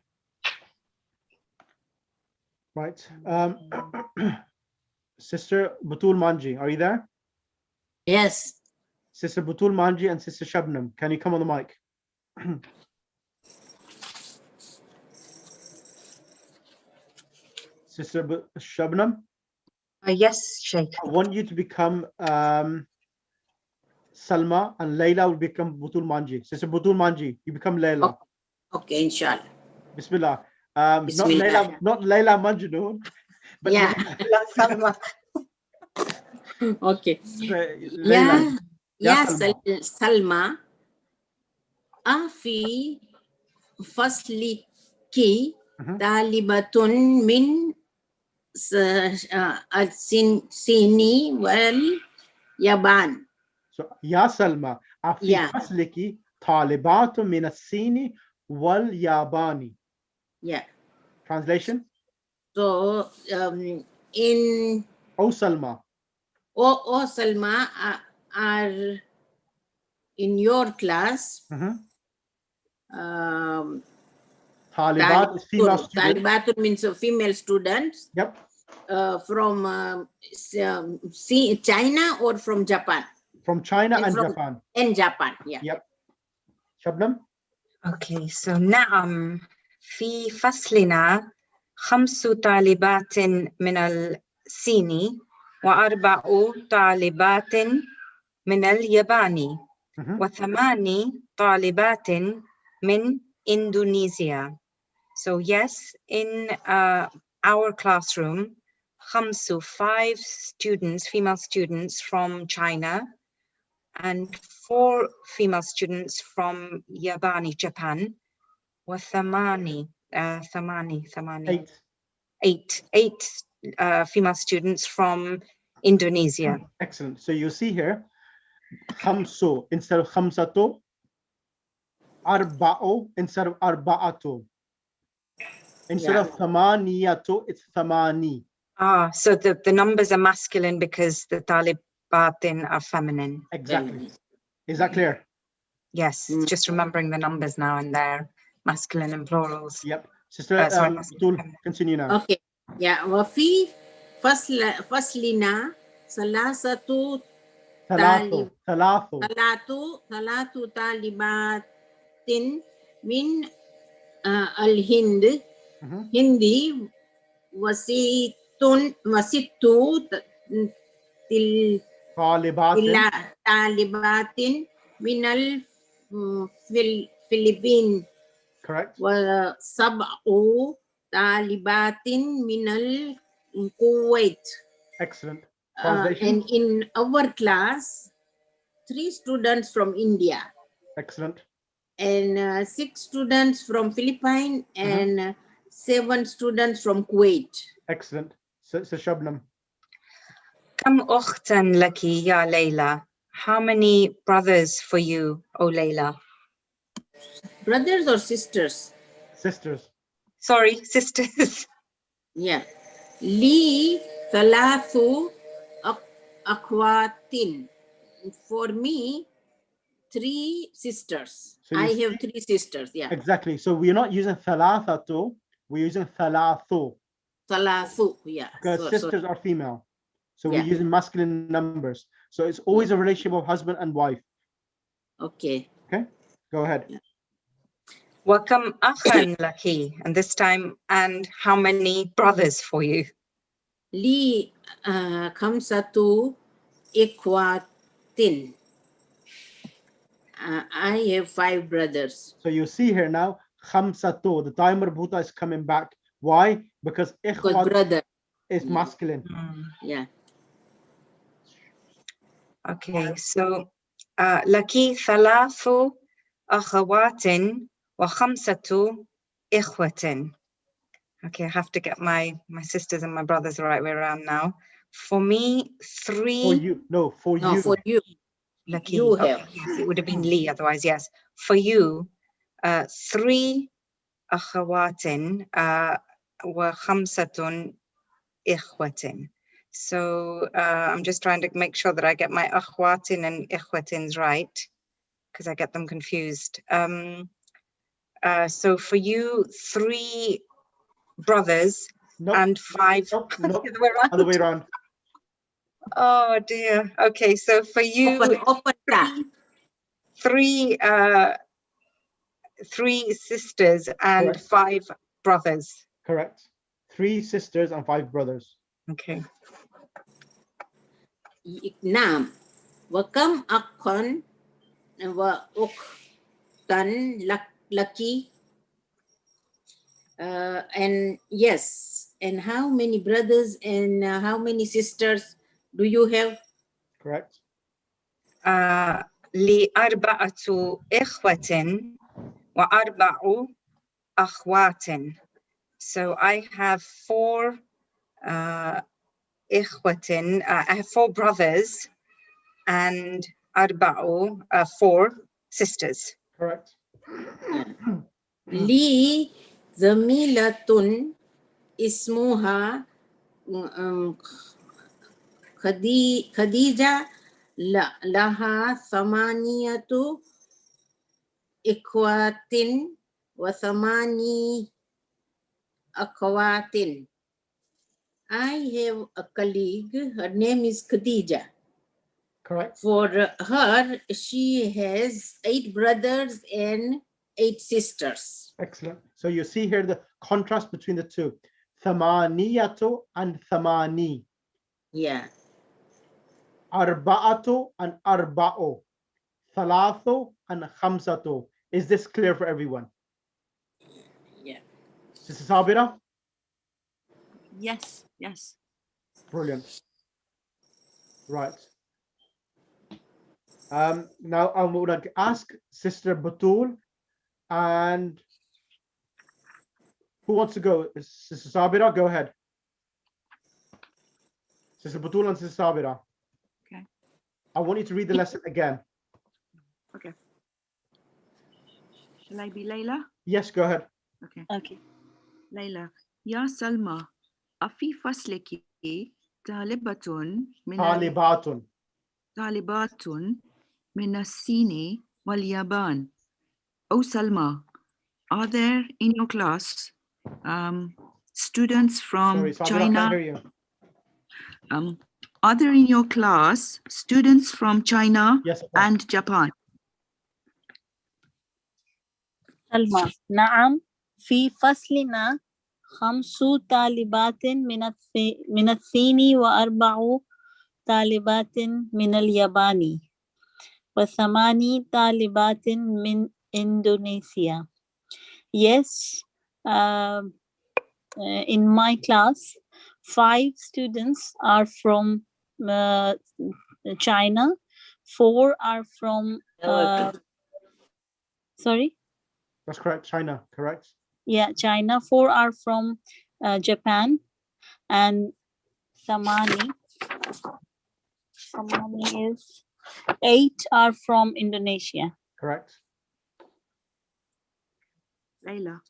Right. Sister Butul Manji, are you there? Yes. Sister Butul Manji and Sister Shabnam, can you come on the mic? Sister Shabnam, Yes, Sheikh. I want you to become Salma, and Layla will become Butul Manji. Sister Butul Manji, you become Layla. Okay, inshallah. Bismillah. Bismillah. Not Layla Majnun, but Yeah. Salma. Okay. Layla. Ya Salma. Salma, Afi fasliki talibatun min al-Sini wal Yaban. So, Ya Salma, Afi Yeah. fasliki talibatu min as-Sini wal Yabani. Yeah. Translation? So, in O Salma. O Salma are in your class. Talibat is female student. Talibatun means female students. Yep. From China or from Japan? From China and from Japan. And Japan, yeah. Yep. Shabnam? Okay, so نعم في فصلنا 5 طالبات من الصين و4 طالبات من اليابان و8 طالبات من Indonesia. So yes, in our classroom, 5 students, female students from China, and 4 female students from Yabani, Japan, وثماني 8 female students from Indonesia. Excellent. So you see here, khamsu instead of khamsato, arba'o instead of arba'ato. Instead of thamaniyato, it's thamani. So the numbers are masculine because the talibatin are feminine. Exactly. Is that clear? Yes, just remembering the numbers now and there, masculine and plurals. Yep. Sister Butul, continue now. Okay. Yeah. Wafi faslina salasatu talatu talibatin min al-Hind Hindi wasittu talibatin min al-Philippines. Correct. Sab'u talibatin min al-Kuwait. Excellent. And in our class, 3 students from India. Excellent. And 6 students from Philippines and 7 students from Kuwait. Excellent. So Shabnam. Kam ukhtan laki ya Layla? How many brothers for you, O Layla? Brothers or sisters? Sisters. Sorry, sisters. Yeah. Li thalathu akhwatin. For me, 3 sisters. So I have 3 sisters. Yeah. Exactly. So we're not using thalathato, we're using thalathu. Thalathu, yeah. Because sisters are female. So Yeah. we're using masculine numbers. So it's always a relationship of husband and wife. Okay. Okay, go ahead. Yeah. Wakam akhan laki, and this time, and how many brothers for you? Li khamsatu ikhwatin. I have 5 brothers. So you see here now, khamsato, the timer bhuta is coming back. Why? Because ikhwat brother is masculine. Yeah. Okay, so laki thalathu akhawatin wa khamsatu ikhwatin. Okay, I have to get my sisters and my brothers the right way around now. For me, three. For you. No, for No, you. for you. Lucky. You Okay, have. yes, it would have been Lee otherwise. Yes, for you, 3 أخوات وخمسة إخوة. So I'm just trying to make sure that I get my أخوات and إخوة right, because I get them confused. So for you, 3 brothers No. and 5. No. No. The other way around. Other way around. Oh dear. Okay, so for you, Open that. 3 sisters and Correct. 5 brothers. Correct. 3 sisters and 5 brothers. Okay. نعم. وكم أخا وأختا لك. And yes, and how many brothers and how many sisters do you have? Correct. لي 4 إخوة و4 أخوات. So I have 4 إخوة. I have 4 brothers and 4 sisters. Correct. لي زميلة اسمها خديجة لها 8 إخوات و8 أخوات. I have a colleague, her name is Khadija. Correct. For her, she has 8 brothers and 8 sisters. Excellent. So you see here the contrast between the two. Thamaniyatu and thamani. Yeah. Arba'atu and arba'u. Thalathu and khamsatu. Is this clear for everyone? Yeah. Sister Sabira? Yes, yes. Brilliant. Right. Now I would like to ask Sister Batul, and who wants to go? Sister Sabira, go ahead. Sister Batul and Sister Sabira. Okay. I want you to read the lesson again. Okay. Shall I be Layla? Yes, go ahead. Okay. Okay. Layla. Ya Salma, أفي فصلك طالبة من Talibatun. طالبات من الصين واليابان. Oh Salma, are there in your class students from Sorry, Sabira, I China? can't hear you. Are there in your class students from China Yes, of course. and Japan? سلمى نعم في فصلنا 5 طالبات من الصين و4 طالبات من اليابان و8 طالبات من إندونيسيا. Yes, in my class, 5 students are from China, 4 are from sorry? That's correct. China, correct. Yeah, China. 4 are from Japan, and Samani is 8 are from Indonesia. Correct. ليلى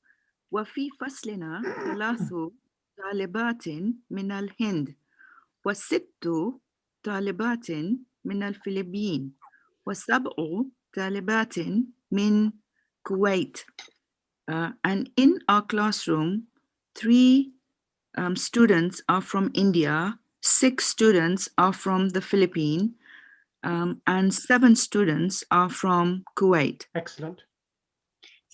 وفي فصلنا 3 طالبات من الهند و6 طالبات من الفلبين و7 طالبات من Kuwait. And in our classroom, 3 students are from India, 6 students are from the Philippines, and 7 students are from Kuwait. Excellent.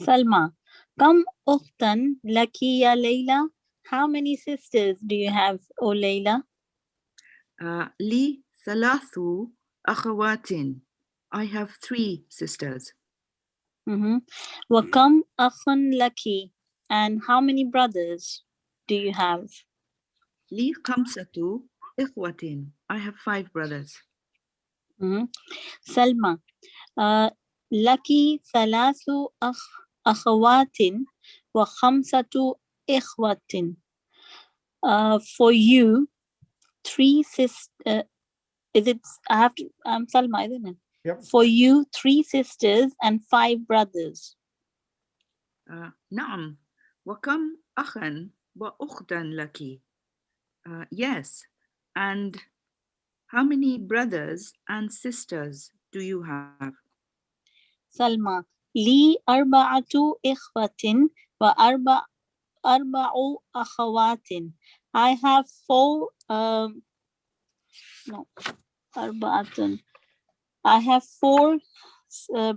Salma, kam ukhtan laki ya Layla? How many sisters do you have, O Layla? لي 3 أخوات. I have 3 sisters. Wa kam akhan laki? And how many brothers do you have? لي 5 إخوة. I have 5 brothers. Salma, laki 3 أخوات و5 إخوة. For you, 3 sisters. Is it? I have to. Salma, isn't it? Yep. For you, 3 sisters and 5 brothers. نعم وكم أخا وأختا لك. Yes, and how many brothers and sisters do you have? Salma, لي 4 إخوة وأربع أخوات. I have 4 no أربعة. I have 4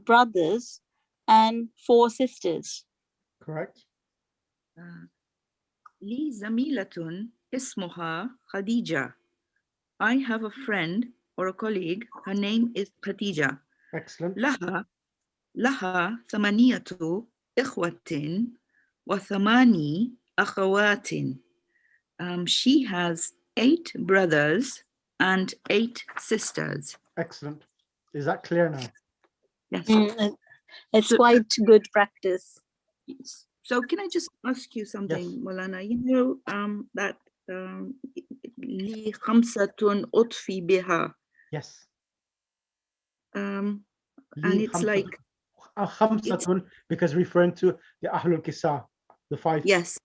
brothers and 4 sisters. Correct. لي زميلة اسمها خديجة. I have a friend or a colleague. Her name is Khadija. Excellent. لها 8 إخوة وثماني أخوات. She has 8 brothers and 8 sisters. Excellent. Is that clear now? Yes. It's So- quite good practice. So can I just ask you something, Yes. Molana? You know that لي خمسة أطفي بها. Yes. And لي it's خمسة- like, خمسة because referring to the Ahlul Kisa, the 5. yes.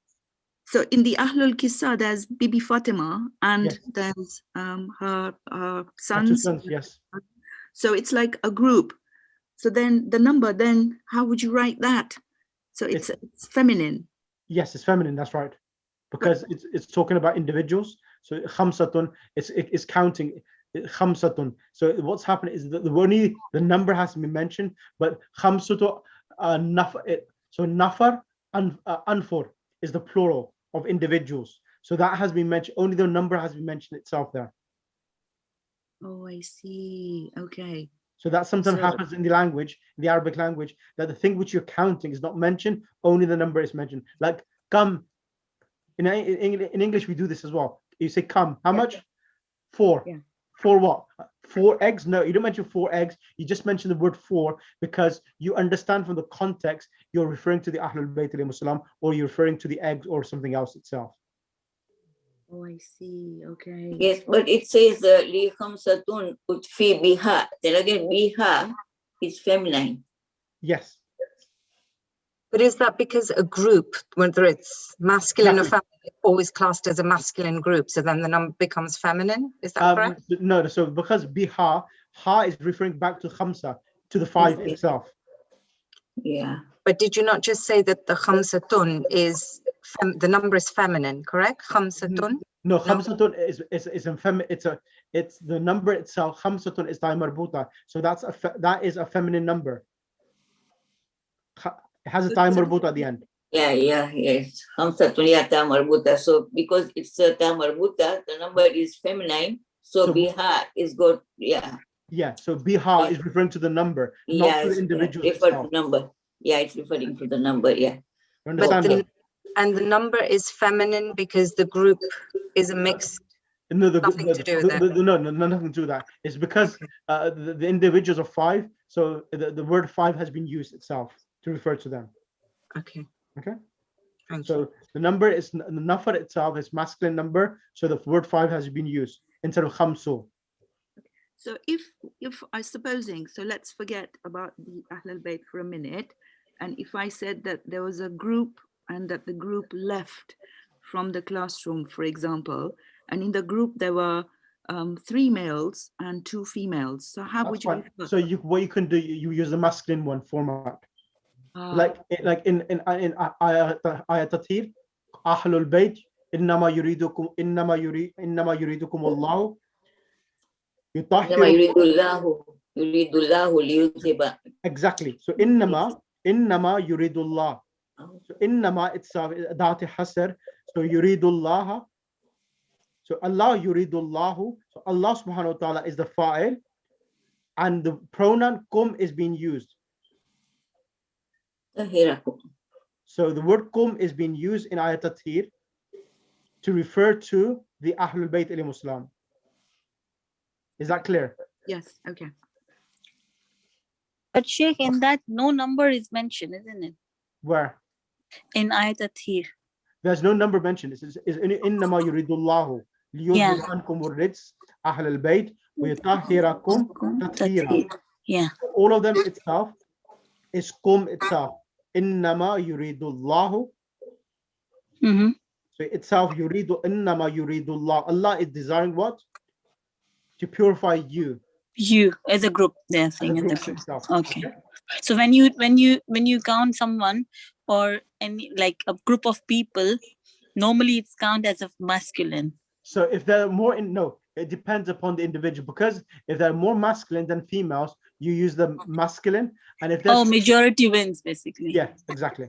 So in the Ahlul Kisa, there's Bibi Fatima and Yes. there's her Her 2 sons. sons, yes. So it's like a group. So then the number, then how would you write that? So it's feminine. Yes, it's feminine, that's right. Because it's talking about individuals. So khamsatun, it's counting. Khamsatun. So what's happening is that the number has to be mentioned, but khamsatu nafar. So nafar and anfur is the plural of individuals. So that has been mentioned. Only the number has been mentioned itself there. Oh, I see. Okay. So that sometimes So- happens in the language, in the Arabic language, that the thing which you're counting is not mentioned, only the number is mentioned. Like come, in English we do this as well. You say come, how much? 4. Yeah. 4 what? 4 eggs? No, you don't mention 4 eggs. You just mention the word 4 because you understand from the context you're referring to the Ahlul Bayt alayhimus salam, or you're referring to the eggs or something else itself. Oh, I see. Okay. Yes, but it says li khamsatun utfi biha. Then again, biha is feminine. Yes. But is that because a group, whether it's masculine or Exactly. feminine, is always classed as a masculine group, so then the number becomes feminine? Is that correct? No, so because biha, ha is referring back to khamsa, to the 5 Okay. itself. Yeah. But did you not just say that the khamsatun is, the number is feminine, correct? Khamsatun? No, khamsatun it's the number itself. Khamsatun is marbuta, so that is a feminine number. It has a ta marbuta at the end. Yes. Khamsatun ya ta marbuta. So because it's a ta marbuta, the number is feminine. So So- biha is got, yeah. Yeah, so biha is referring to the number, not to the individual refer itself. to number. Yeah, it's referring to the number, yeah. You But understand? and the number is feminine because the group is a mix. No, Nothing to do with that. no, nothing to do with that. It's because the individuals are 5, so the word 5 has been used itself to refer to them. Okay. Okay. Thank you. So the number is the nafar itself is masculine number, so the word 5 has been used instead of khamsu. So if I supposing, so let's forget about the Ahlul Bayt for a minute. And if I said that there was a group and that the group left from the classroom, for example, and in the group there were 3 males and 2 females. So how That's would you fine. refer? So what you can do, you use the masculine one format. Ah, Like in ayat tathir, ahlul bayt innama yuridukum Allah إنما yutahhirukum. يريد الله ليذهب. Exactly. So innama yuridullah. So innama itself is dati hasr. So yuridullah. So Allah yuridullahu. So Allah subhanahu wa ta'ala is the fa'il, and the pronoun kum is being used. طهركم. So the word kum is being used in ayat tathir to refer to the Ahlul Bayt alayhimus salam. Is that clear? yes, okay. But Sheikh, in that no number is mentioned, isn't it? Where? In Ayat Tathir. There's no number mentioned. It's إنما يريد الله ليذهب عنكم الرجس أهل البيت ويطهركم تطهيرا. Yeah. All of them itself is kum itself. إنما يريد الله. Mm-hmm. So itself يريد إنما يريد الله. Allah is desiring what? To purify you. You as a group, they're As a saying in the group group. itself. Okay. So when you count someone or any like a group of people, normally it's count as a masculine. So if there are more it depends upon the individual, because if they're more masculine than females, you use the masculine, and if there's Majority wins basically. yeah, exactly.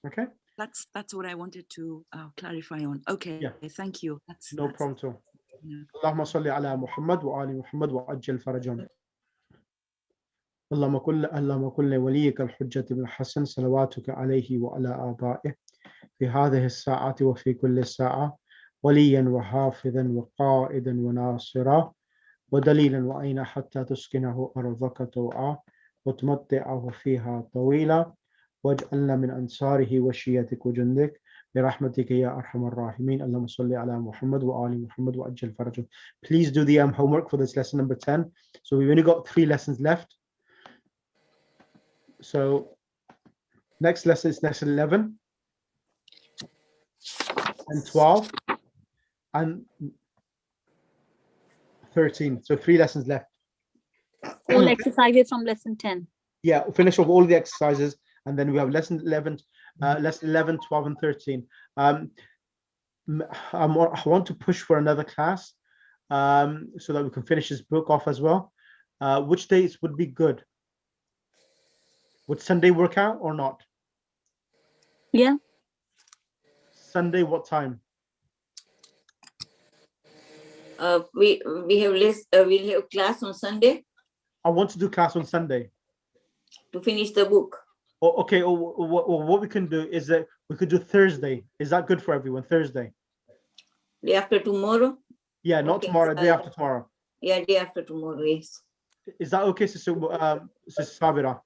Okay. That's what I wanted to clarify on. Okay, Yeah. thank you. No problem at all. Yeah. اللهم صل على محمد وآل محمد وعجل فرجهم. اللهم كن لوليك الحجة بن الحسن صلواتك عليه وعلى آبائه في هذه الساعة وفي كل ساعة وليا وحافظا وقائدا وناصرا ودليلا وأين حتى تسكنه أرضك طوعا وتمتعه فيها طويلا واجعلنا من أنصاره وشيتك وجندك برحمتك يا أرحم الراحمين. اللهم صل على محمد وآل محمد وعجل فرجهم. Please do the homework for this lesson number 10. So we've only got 3 lessons left. So next lesson is lesson 11 and 12 and 13. So 3 lessons left. All exercises from lesson 10. Yeah, finish off all the exercises, and then we have lesson 11, 12, and 13. I want to push for another class so that we can finish this book off as well. Which days would be good? Would Sunday work out or not? Yeah. Sunday, what time? We have we'll have class on Sunday I want to do class on Sunday. to finish the book. Oh, okay. What we can do is that we could do Thursday. Is that good for everyone? Thursday? Day after tomorrow. Yeah, not Okay, tomorrow. Day after tomorrow. Yeah, day after tomorrow. Yes. Is that okay, Sister Sabira?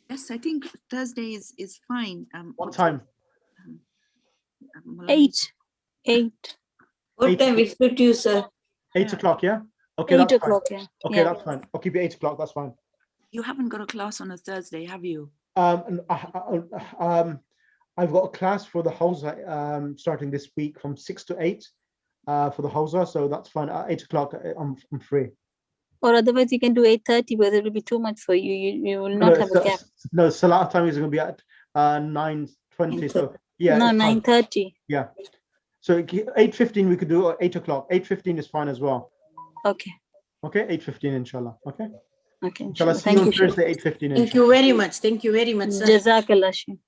Yes, I think Thursday is fine. What time? 8. What 8 time will suit you, sir? 8 o'clock. Yeah. Okay. 8 that's o'clock. fine. Yeah. Okay, Yeah. that's fine. I'll keep it 8 o'clock. That's fine. You haven't got a class on a Thursday, have you? I've got a class for the Hausa starting this week from 6 to 8 for the Hausa, so that's fine. At 8 o'clock, I'm free. Or otherwise you can do 8:30, but it will be too much for you. You will not have a gap. No, Salat time is going to be at 9:20. So yeah, No, it's fine. 9:30. Yeah. So 8:15 we could do, or 8 o'clock. 8:15 is fine as well. Okay. Okay, 8:15 inshallah. Okay. Okay. Inshallah, see Thank you on you. Thursday 8:15. Thank you very much. Thank you very much, sir. Jazakallah.